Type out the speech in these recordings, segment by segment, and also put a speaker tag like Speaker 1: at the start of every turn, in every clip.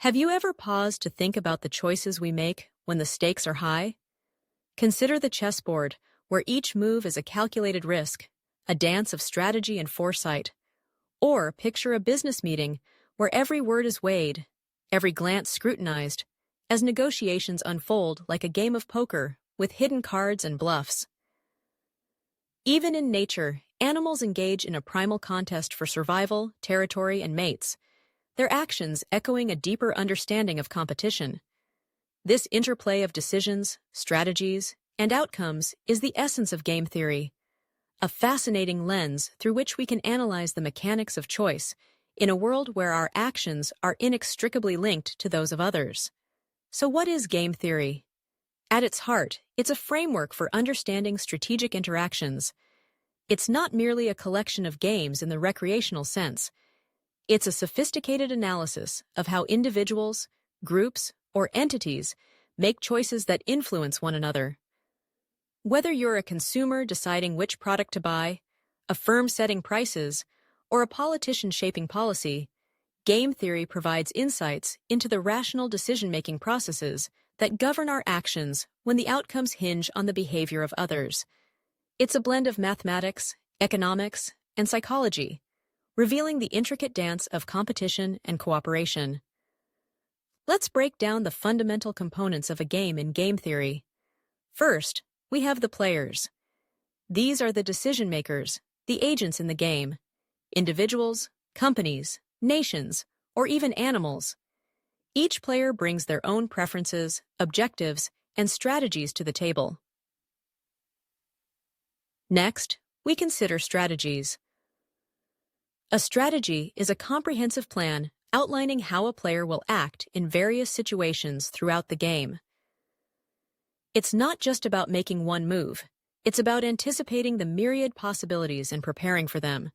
Speaker 1: Have you ever paused to think about the choices we make when the stakes are high? Consider the chessboard, where each move is a calculated risk, a dance of strategy and foresight. Or picture a business meeting where every word is weighed, every glance scrutinized, as negotiations unfold like a game of poker with hidden cards and bluffs. Even in nature, animals engage in a primal contest for survival, territory, and mates, their actions echoing a deeper understanding of competition. This interplay of decisions, strategies, and outcomes is the essence of game theory, a fascinating lens through which we can analyze the mechanics of choice in a world where our actions are inextricably linked to those of others. So what is game theory? At its heart, it's a framework for understanding strategic interactions. It's not merely a collection of games in the recreational sense. It's a sophisticated analysis of how individuals, groups, or entities make choices that influence one another. Whether you're a consumer deciding which product to buy, a firm setting prices, or a politician shaping policy, game theory provides insights into the rational decision-making processes that govern our actions when the outcomes hinge on the behavior of others. It's a blend of mathematics, economics, and psychology, revealing the intricate dance of competition and cooperation. Let's break down the fundamental components of a game in game theory. First, we have the players. These are the decision-makers, the agents in the game. Individuals, companies, nations, or even animals. Each player brings their own preferences, objectives, and strategies to the table. Next, we consider strategies. A strategy is a comprehensive plan outlining how a player will act in various situations throughout the game. It's not just about making one move, it's about anticipating the myriad possibilities and preparing for them.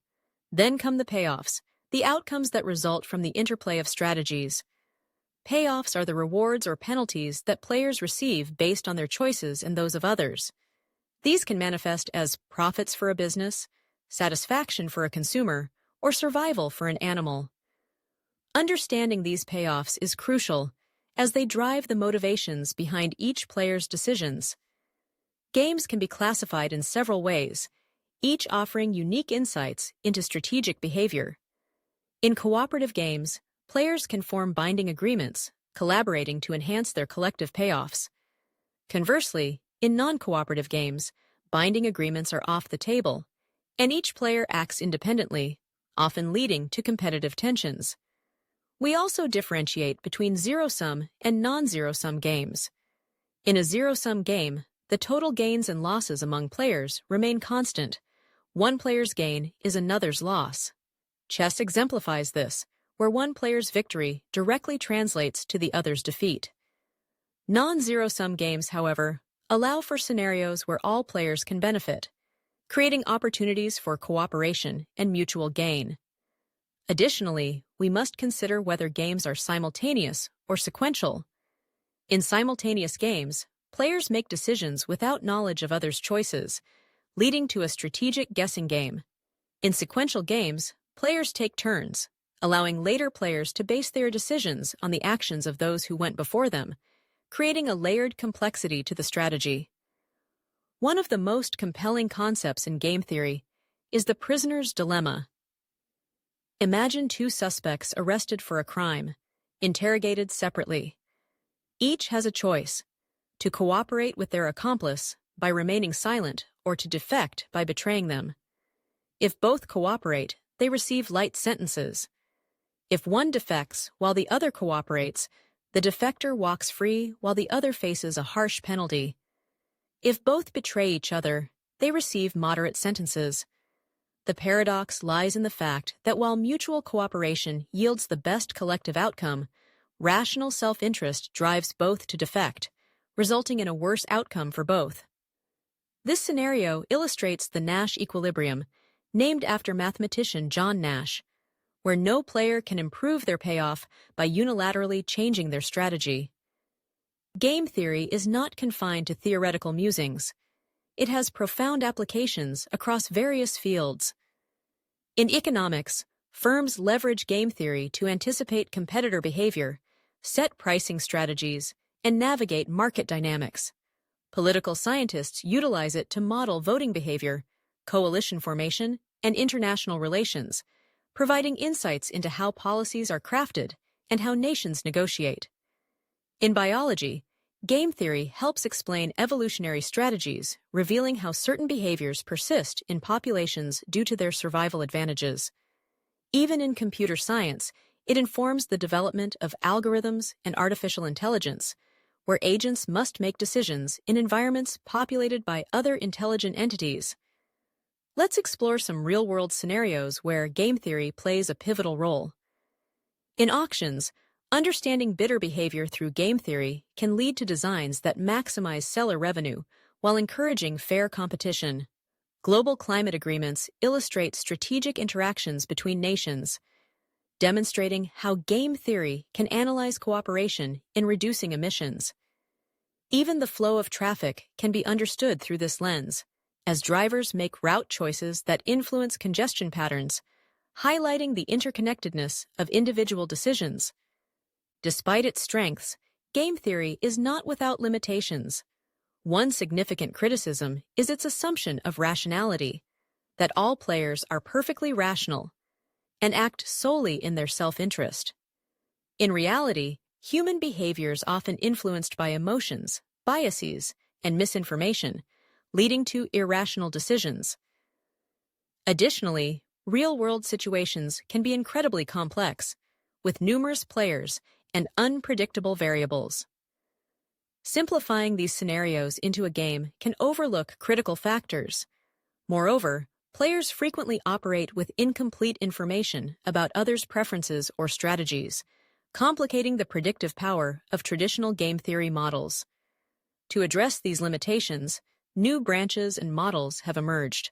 Speaker 1: Then come the payoffs, the outcomes that result from the interplay of strategies. Payoffs are the rewards or penalties that players receive based on their choices and those of others. These can manifest as profits for a business, satisfaction for a consumer, or survival for an animal. Understanding these payoffs is crucial, as they drive the motivations behind each player's decisions. Games can be classified in several ways, each offering unique insights into strategic behavior. In cooperative games, players can form binding agreements, collaborating to enhance their collective payoffs. Conversely, in non-cooperative games, binding agreements are off the table, and each player acts independently, often leading to competitive tensions. We also differentiate between zero-sum and non-zero-sum games. In a zero-sum game, the total gains and losses among players remain constant. One player's gain is another's loss. Chess exemplifies this, where one player's victory directly translates to the other's defeat. Non-zero-sum games, however, allow for scenarios where all players can benefit, creating opportunities for cooperation and mutual gain. Additionally, we must consider whether games are simultaneous or sequential. In simultaneous games, players make decisions without knowledge of others' choices, leading to a strategic guessing game. In sequential games, players take turns, allowing later players to base their decisions on the actions of those who went before them, creating a layered complexity to the strategy. One of the most compelling concepts in game theory is the prisoner's dilemma. Imagine two suspects arrested for a crime, interrogated separately. Each has a choice: to cooperate with their accomplice by remaining silent or to defect by betraying them. If both cooperate, they receive light sentences. If one defects while the other cooperates, the defector walks free while the other faces a harsh penalty. If both betray each other, they receive moderate sentences. The paradox lies in the fact that while mutual cooperation yields the best collective outcome, rational self-interest drives both to defect, resulting in a worse outcome for both. This scenario illustrates the Nash equilibrium, named after mathematician John Nash, where no player can improve their payoff by unilaterally changing their strategy. Game theory is not confined to theoretical musings. It has profound applications across various fields. In economics, firms leverage game theory to anticipate competitor behavior, set pricing strategies, and navigate market dynamics. Political scientists utilize it to model voting behavior, coalition formation, and international relations, providing insights into how policies are crafted and how nations negotiate. In biology, game theory helps explain evolutionary strategies, revealing how certain behaviors persist in populations due to their survival advantages. Even in computer science, it informs the development of algorithms and artificial intelligence, where agents must make decisions in environments populated by other intelligent entities. Let's explore some real-world scenarios where game theory plays a pivotal role. In auctions, understanding bidder behavior through game theory can lead to designs that maximize seller revenue while encouraging fair competition. Global climate agreements illustrate strategic interactions between nations, demonstrating how game theory can analyze cooperation in reducing emissions. Even the flow of traffic can be understood through this lens, as drivers make route choices that influence congestion patterns, highlighting the interconnectedness of individual decisions. Despite its strengths, game theory is not without limitations. One significant criticism is its assumption of rationality, that all players are perfectly rational and act solely in their self-interest. In reality, human behavior is often influenced by emotions, biases, and misinformation, leading to irrational decisions. Additionally, real-world situations can be incredibly complex, with numerous players and unpredictable variables. Simplifying these scenarios into a game can overlook critical factors. Moreover, players frequently operate with incomplete information about others' preferences or strategies, complicating the predictive power of traditional game theory models. To address these limitations, new branches and models have emerged.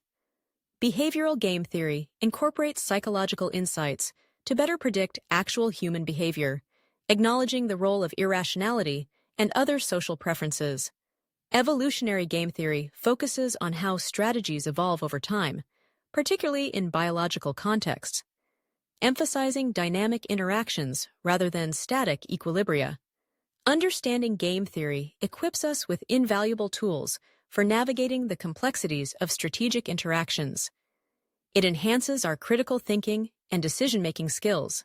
Speaker 1: Behavioral game theory incorporates psychological insights to better predict actual human behavior, acknowledging the role of irrationality and other social preferences. Evolutionary game theory focuses on how strategies evolve over time, particularly in biological contexts, emphasizing dynamic interactions rather than static equilibria. Understanding game theory equips us with invaluable tools for navigating the complexities of strategic interactions. It enhances our critical thinking and decision-making skills,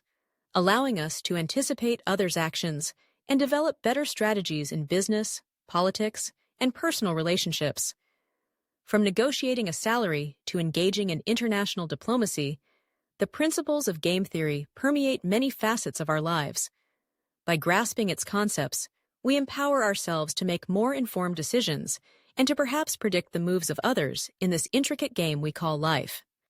Speaker 1: allowing us to anticipate others' actions and develop better strategies in business, politics, and personal relationships. From negotiating a salary to engaging in international diplomacy, the principles of game theory permeate many facets of our lives. By grasping its concepts, we empower ourselves to make more informed decisions and to perhaps predict the moves of others in this intricate game we call life.